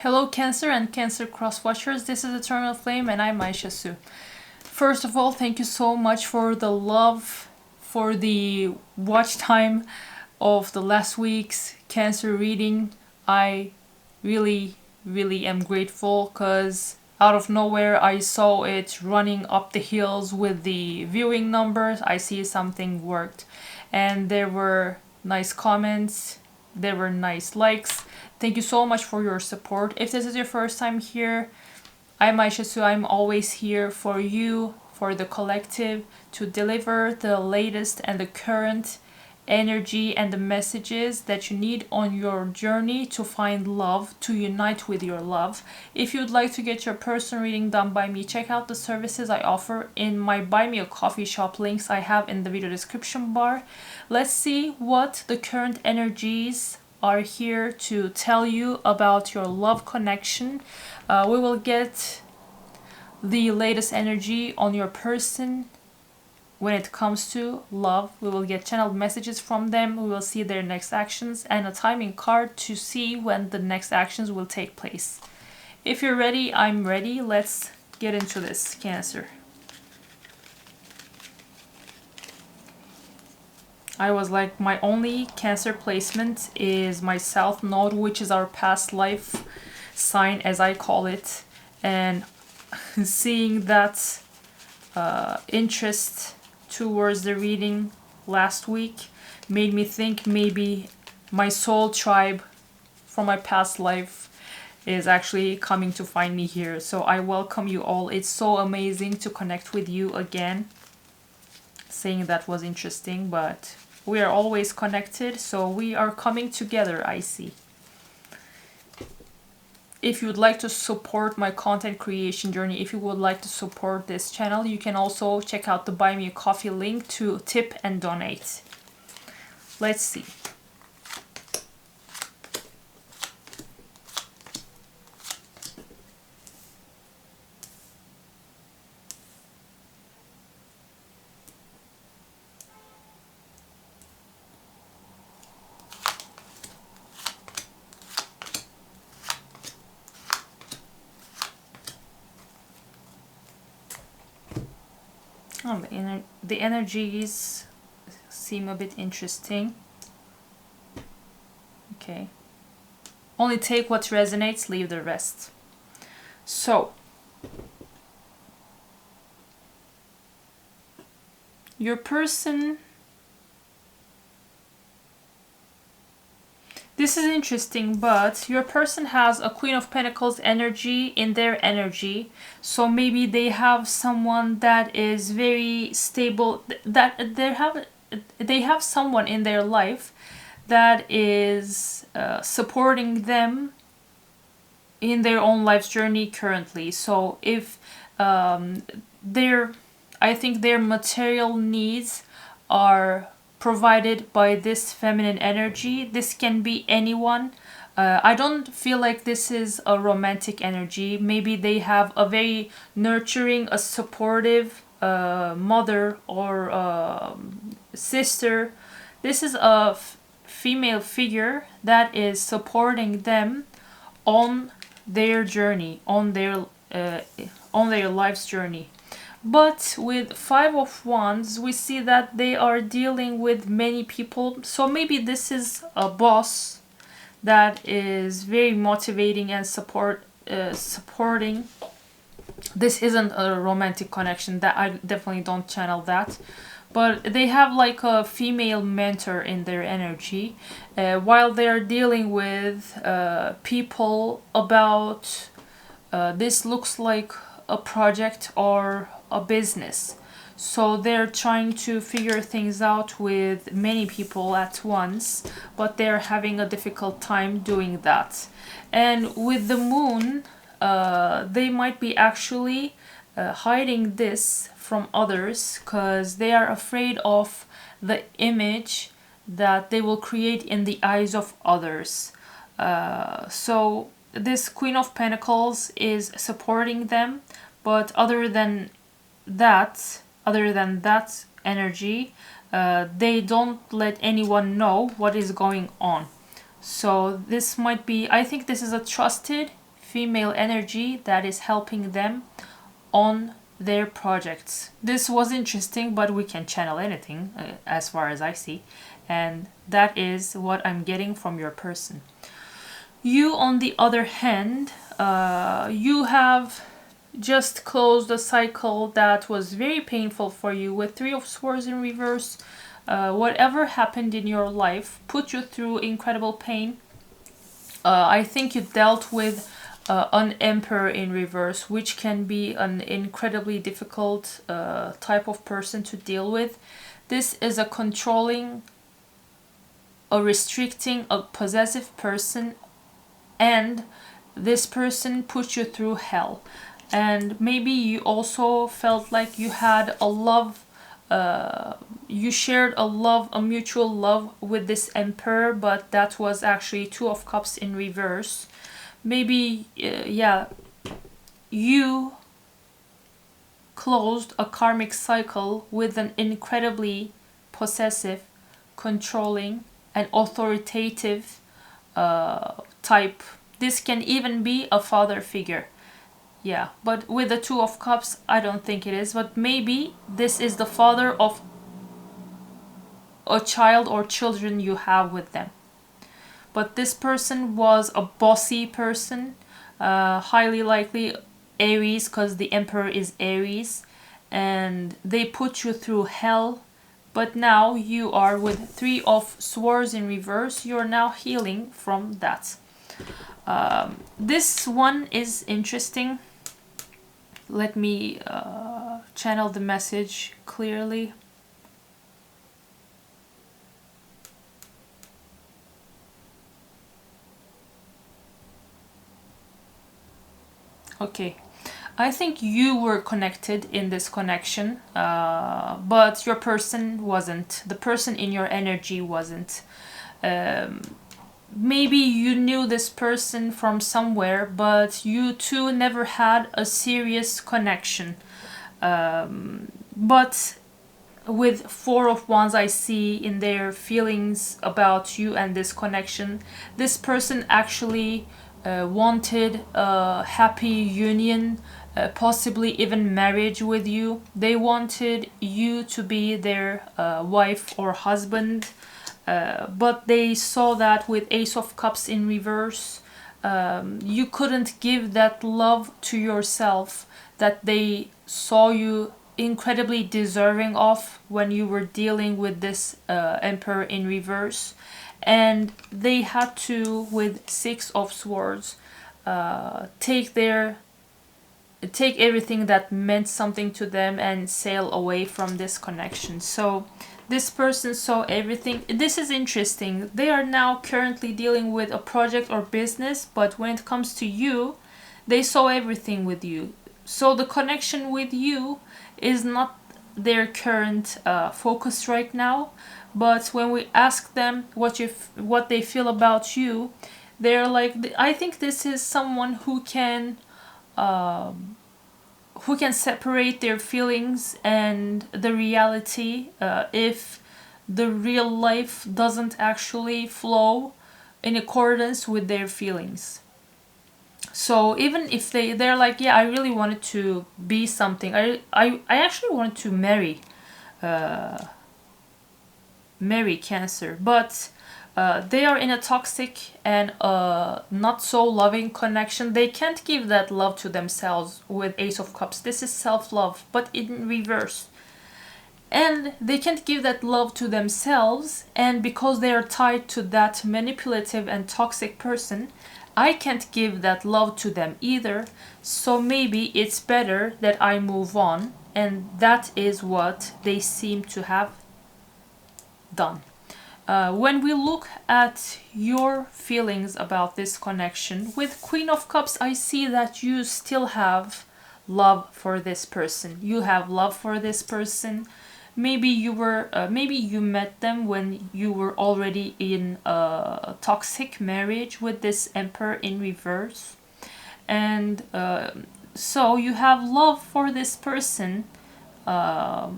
Hello Cancer and Cancer Cross Watchers, this is Eternal Flame and I'm Aisha Su. First of all, thank you so much for the love, for the watch time of the last week's Cancer reading. I really am grateful because out of nowhere I saw it running up the hills with the viewing numbers. I see something worked and there were nice comments, there were nice likes. Thank you so much for your support. If this is your first time here, I'm Aisha Su. I'm always here for you, for the collective, to deliver the latest and the current energy and the messages that you need on your journey to find love, to unite with your love. If you'd like to get your personal reading done by me, check out the services I offer in my Buy Me a Coffee shop links I have in the video description bar. Let's see what the current energies are here to tell you about your love connection. We will get the latest energy on your person when it comes to love. We will get channeled messages from them. We will see their next actions and a timing card to see when the next actions will take place. If you're ready, I'm ready. Let's get into this, Cancer. I was like, my only Cancer placement is my South Node, which is our past life sign, as I call it. And seeing that interest towards the reading last week made me think maybe my soul tribe from my past life is actually coming to find me here. So I welcome you all. It's so amazing to connect with you again. Saying that was interesting, but we are always connected, so we are coming together, I see. If you would like to support my content creation journey, if you would like to support this channel, you can also check out the Buy Me a Coffee link to tip and donate. Let's see. Oh, the energies seem a bit interesting. Okay. Only take what resonates, leave the rest. So, your person... This is interesting, but your person has a Queen of Pentacles energy in their energy. So maybe they have someone that is very stable, that they have someone in their life that is supporting them in their own life's journey currently. So if I think their material needs are provided by this feminine energy. This can be anyone. I don't feel like this is a romantic energy. Maybe they have a very nurturing, a supportive mother or sister. This is a female figure that is supporting them on their journey, on their life's journey. But with Five of Wands, we see that they are dealing with many people. So maybe this is a boss that is very motivating and supporting. This isn't a romantic connection. That I definitely don't channel that. But they have like a female mentor in their energy while they are dealing with people about this looks like a project or a business. So they're trying to figure things out with many people at once, but they're having a difficult time doing that. And with the moon, they might be actually hiding this from others because they are afraid of the image that they will create in the eyes of others. So this Queen of Pentacles is supporting them, but other than that energy, they don't let anyone know what is going on. So this might be, I think this is a trusted female energy that is helping them on their projects. This was interesting, but we can channel anything as far as I see, and that is what I'm getting from your person. You, on the other hand, you have just closed a cycle that was very painful for you with Three of Swords in reverse. Whatever happened in your life put you through incredible pain. I think you dealt with an Emperor in reverse, which can be an incredibly difficult type of person to deal with. This is a controlling, a restricting, a possessive person, and this person put you through hell. And maybe you also felt like you had a love, you shared a love, a mutual love with this Emperor, but that was actually Two of Cups in reverse. Maybe, yeah, you closed a karmic cycle with an incredibly possessive, controlling, and authoritative type. This can even be a father figure. Yeah, but with the Two of Cups, I don't think it is. But maybe this is the father of a child or children you have with them. But this person was a bossy person, highly likely Aries, because the Emperor is Aries, and they put you through hell. But now you are with Three of Swords in reverse. You're now healing from that. This one is interesting. Let me channel the message clearly. Okay, I think you were connected in this connection, but your person wasn't. The person in your energy wasn't. Maybe you knew this person from somewhere, but you two never had a serious connection. But with Four of Wands, I see in their feelings about you and this connection, this person actually wanted a happy union, possibly even marriage with you. They wanted you to be their wife or husband. But they saw that with Ace of Cups in reverse, you couldn't give that love to yourself that they saw you incredibly deserving of when you were dealing with this Emperor in reverse. And they had to, with Six of Swords, take everything that meant something to them and sail away from this connection. So this person saw everything. This is interesting. They are now currently dealing with a project or business, but when it comes to you, they saw everything with you. So the connection with you is not their current focus right now. But when we ask them what they feel about you, they're like, I think this is someone who can separate their feelings and the reality if the real life doesn't actually flow in accordance with their feelings. So even if they're like, yeah, I really wanted to be something. I actually wanted to marry Cancer, but they are in a toxic and not so loving connection. They can't give that love to themselves with Ace of Cups. This is self-love, but in reverse. And they can't give that love to themselves, and because they are tied to that manipulative and toxic person, I can't give that love to them either. So maybe it's better that I move on, and that is what they seem to have done. When we look at your feelings about this connection, with Queen of Cups, I see that you still have love for this person. You have love for this person. Maybe you met them when you were already in a toxic marriage with this Emperor in reverse. And so you have love for this person. I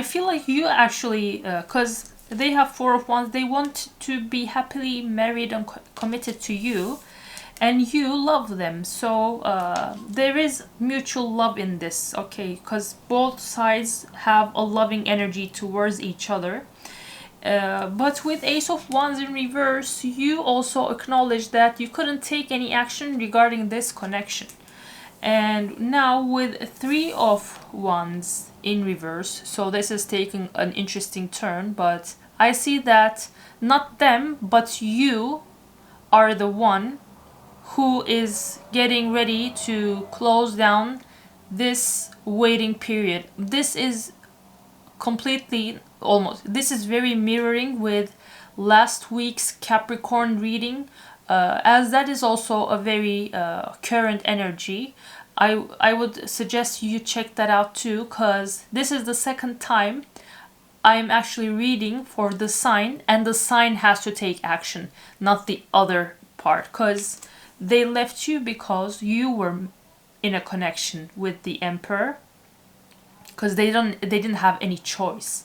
feel like you actually, because they have Four of Wands, they want to be happily married and committed to you. and you love them. So there is mutual love in this, okay, because both sides have a loving energy towards each other. But with Ace of Wands in reverse, you also acknowledge that you couldn't take any action regarding this connection. And now with Three of Wands in reverse, so this is taking an interesting turn, but I see that not them, but you are the one who is getting ready to close down this waiting period. This is completely, almost, this is very mirroring with last week's Capricorn reading, as that is also a very current energy. I would suggest you check that out too, because this is the second time I'm actually reading for the sign, and the sign has to take action, not the other part, because they left you because you were in a connection with the Emperor, because they didn't have any choice.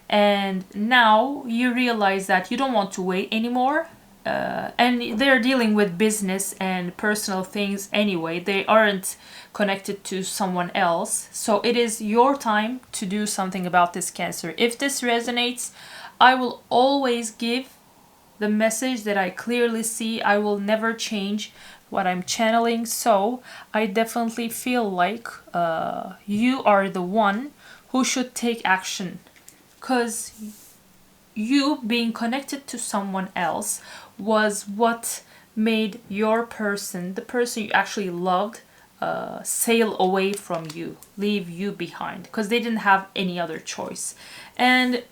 And now you realize that you don't want to wait anymore, and they're dealing with business and personal things anyway. They aren't connected to someone else, so it is your time to do something about this, Cancer. If this resonates, I will always give the message that I clearly see. I will never change what I'm channeling. So I definitely feel like you are the one who should take action, because you being connected to someone else was what made your person, the person you actually loved, sail away from you, leave you behind, because they didn't have any other choice. And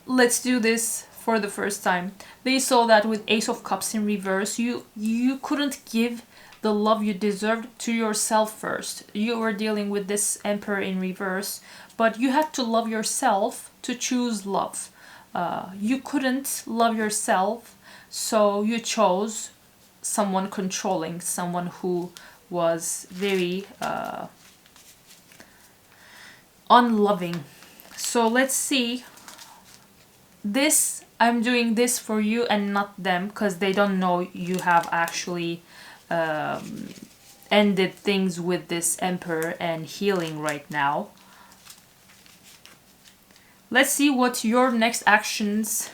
let's do this for the first time. They saw that with Ace of Cups in reverse, you couldn't give the love you deserved to yourself first. You were dealing with this Emperor in reverse, but you had to love yourself to choose love. You couldn't love yourself, so you chose someone controlling, someone who was very unloving. So let's see. This, I'm doing this for you and not them, because they don't know you have actually ended things with this Emperor and healing right now. Let's see what your next actions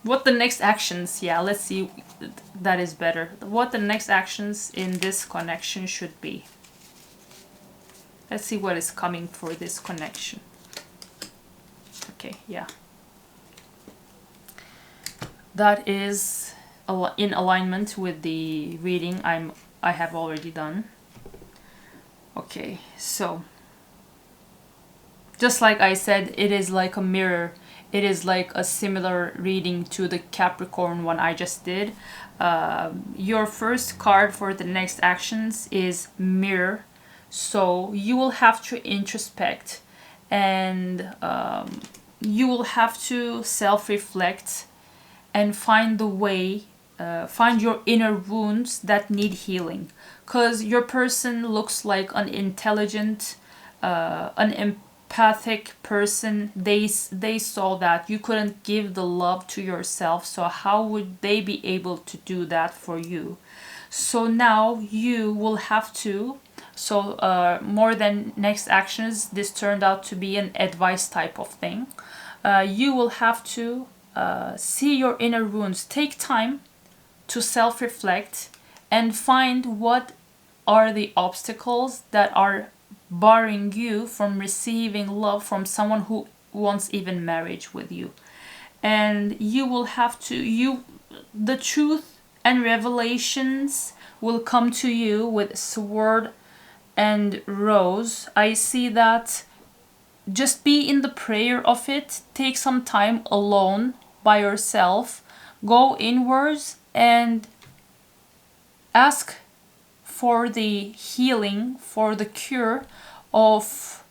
what the next actions, yeah, let's see, that is better, what the next actions in this connection should be. Let's see what is coming for this connection. Okay, yeah, that is in alignment with the reading I have already done. Okay, so just like I said, it is like a mirror. It is like a similar reading to the Capricorn one I just did. Your first card for the next actions is Mirror. So you will have to introspect, and you will have to self-reflect and find the way, find your inner wounds that need healing. Because your person looks like an intelligent, an empathic person. They saw that you couldn't give the love to yourself, so how would they be able to do that for you? So now you will have to, so more than next actions, this turned out to be an advice type of thing. You will have to see your inner wounds, take time to self-reflect and find what are the obstacles that are barring you from receiving love from someone who wants even marriage with you. And you will have to, the truth and revelations will come to you with Sword and Rose. I see that. Just be in the prayer of it. Take some time alone by yourself. Go inwards and ask for the healing, for the cure of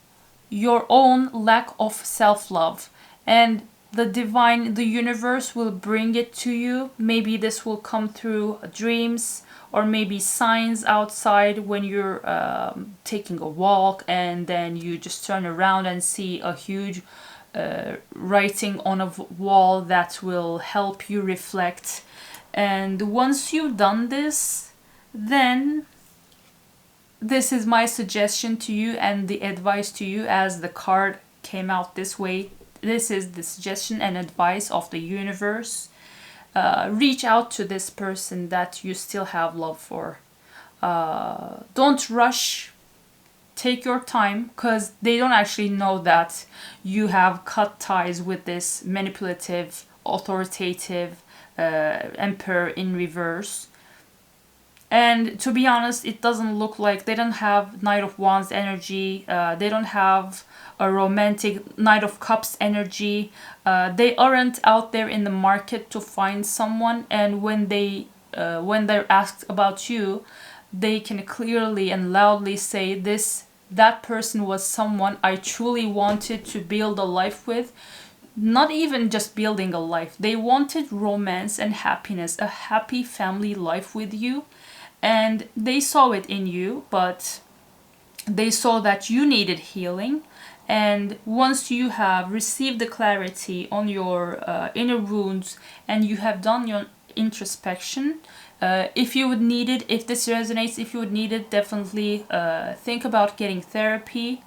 your own lack of self-love. And the divine, the universe will bring it to you. Maybe this will come through dreams, or maybe signs outside when you're taking a walk, and then you just turn around and see a huge writing on a wall that will help you reflect. And once you've done this, then this is my suggestion to you and the advice to you, as the card came out this way. This is the suggestion and advice of the universe. Reach out to this person that you still have love for. Don't rush. Take your time, because they don't actually know that you have cut ties with this manipulative, authoritative emperor in reverse. And to be honest, it doesn't look like they don't have Knight of Wands energy. They don't have a romantic Knight of Cups energy. They aren't out there in the market to find someone. And when they're asked about you, they can clearly and loudly say that person was someone I truly wanted to build a life with. Not even just building a life. They wanted romance and happiness, a happy family life with you. And they saw it in you, but they saw that you needed healing. And once you have received the clarity on your inner wounds and you have done your introspection, if you would need it, if this resonates, if you would need it, definitely think about getting therapy.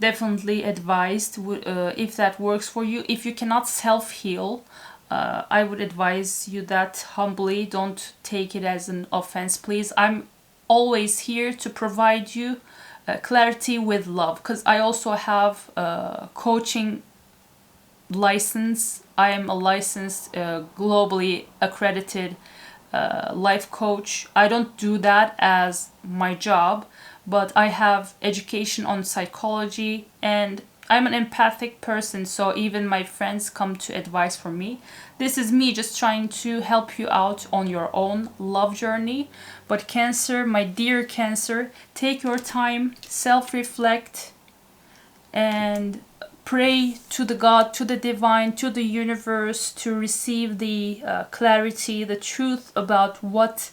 Definitely advised if that works for you. If you cannot self-heal, I would advise you that humbly. Don't take it as an offense, please. I'm always here to provide you clarity with love, because I also have a coaching license. I am a licensed, globally accredited life coach. I don't do that as my job, but I have education on psychology, and I'm an empathic person, so even my friends come to advice from me. This is me just trying to help you out on your own love journey. But Cancer, my dear Cancer, take your time, self-reflect, and pray to the God, to the divine, to the universe to receive the clarity, the truth about what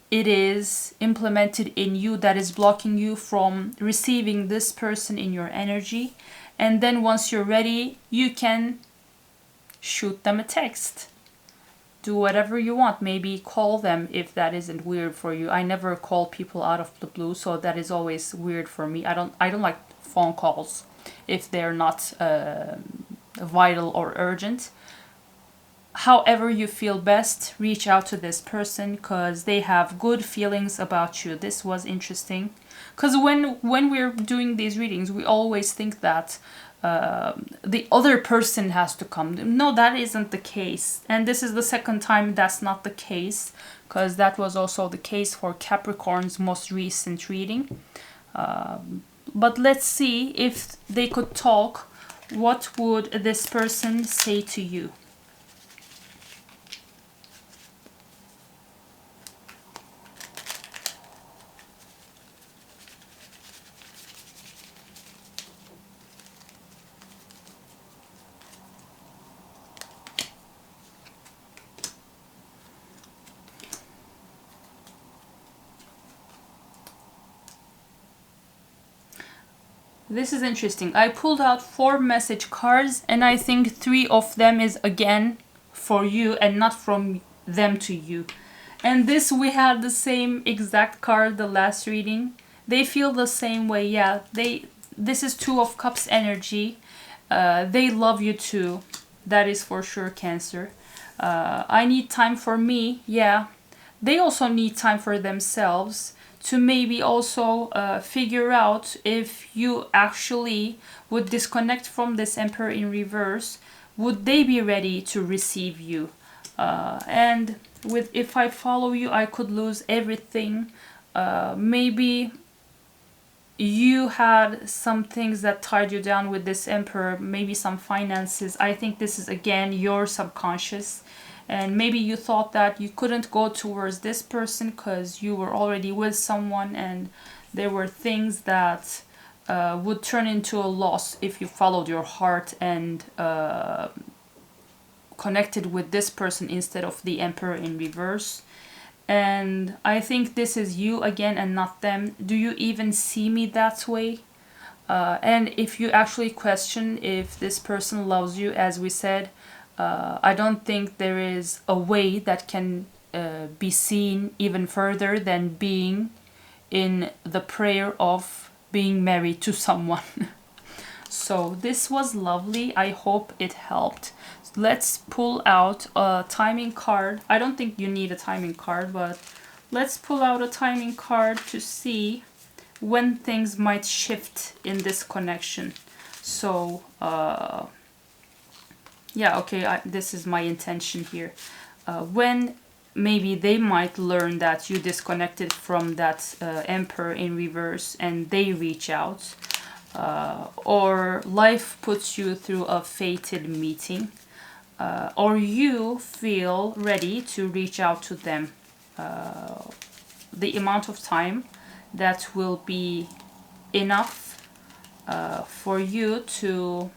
it is implemented in you that is blocking you from receiving this person in your energy. And then once you're ready, you can shoot them a text. Do whatever you want. Maybe call them if that isn't weird for you. I never call people out of the blue, so that is always weird for me. I don't like phone calls if they're not vital or urgent. However you feel best, reach out to this person, because they have good feelings about you. This was interesting, because when we're doing these readings, we always think that the other person has to come. No, that isn't the case. And this is the second time that's not the case, because that was also the case for Capricorn's most recent reading. But let's see if they could talk. What would this person say to you? This is interesting. I pulled out 4 message cards, and I think 3 of them is again for you and not from them to you. And this, we had the same exact card the last reading. They feel the same way. Yeah, this is 2 of Cups energy. They love you too. That is for sure, Cancer. I need time for me. Yeah, they also need time for themselves to maybe also figure out if you actually would disconnect from this Emperor in reverse. Would they be ready to receive you? And with if I follow you, I could lose everything. Maybe you had some things that tied you down with this Emperor, maybe some finances. I think this is again your subconscious. And maybe you thought that you couldn't go towards this person because you were already with someone, and there were things that would turn into a loss if you followed your heart and connected with this person instead of the Emperor in reverse. And I think this is you again and not them. Do you even see me that way? And if you actually question if this person loves you, as we said, I don't think there is a way that can be seen even further than being in the prayer of being married to someone. So this was lovely. I hope it helped. Let's pull out a timing card. I don't think you need a timing card, but let's pull out a timing card to see when things might shift in this connection. So yeah, okay, this is my intention here. When maybe they might learn that you disconnected from that Emperor in reverse and they reach out, or life puts you through a fated meeting, or you feel ready to reach out to them. The amount of time that will be enough for you to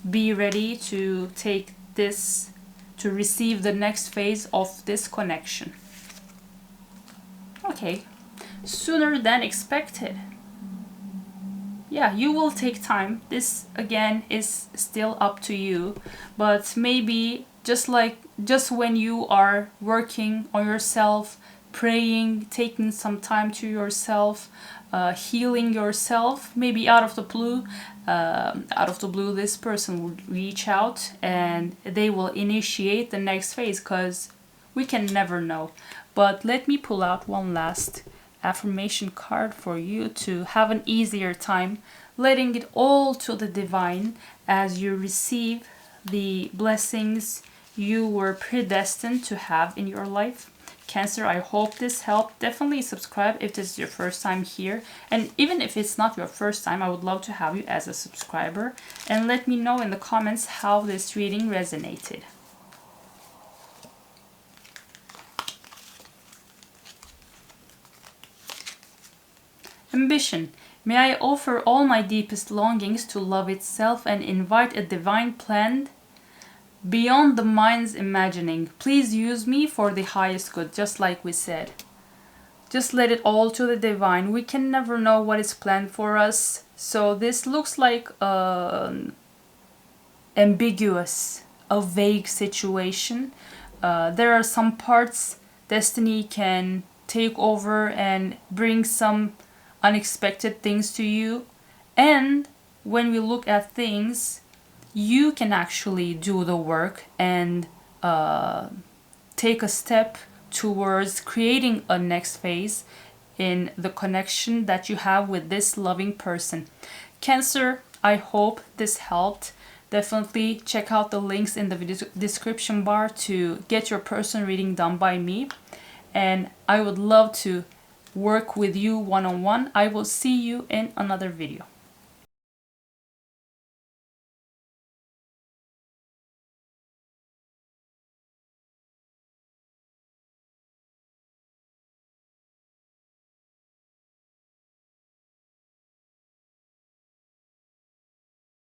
be ready to take this, to receive the next phase of this connection. Okay, sooner than expected. Yeah, you will take time. This again is still up to you, but maybe just when you are working on yourself, praying, taking some time to yourself, healing yourself, maybe out of the blue, this person will reach out and they will initiate the next phase, because we can never know. But let me pull out one last affirmation card for you to have an easier time letting it all to the divine as you receive the blessings you were predestined to have in your life. Cancer, I hope this helped. Definitely subscribe if this is your first time here. And even if it's not your first time, I would love to have you as a subscriber. And let me know in the comments how this reading resonated. Ambition. May I offer all my deepest longings to love itself and invite a divine plan beyond the mind's imagining. Please use me for the highest good, just like we said. Just let it all to the divine. We can never know what is planned for us. So this looks like ambiguous, a vague situation. There are some parts destiny can take over and bring some unexpected things to you. And when we look at things, you can actually do the work and take a step towards creating a next phase in the connection that you have with this loving person. Cancer, I hope this helped. Definitely check out the links in the video description bar to get your personal reading done by me. And I would love to work with you one-on-one. I will see you in another video.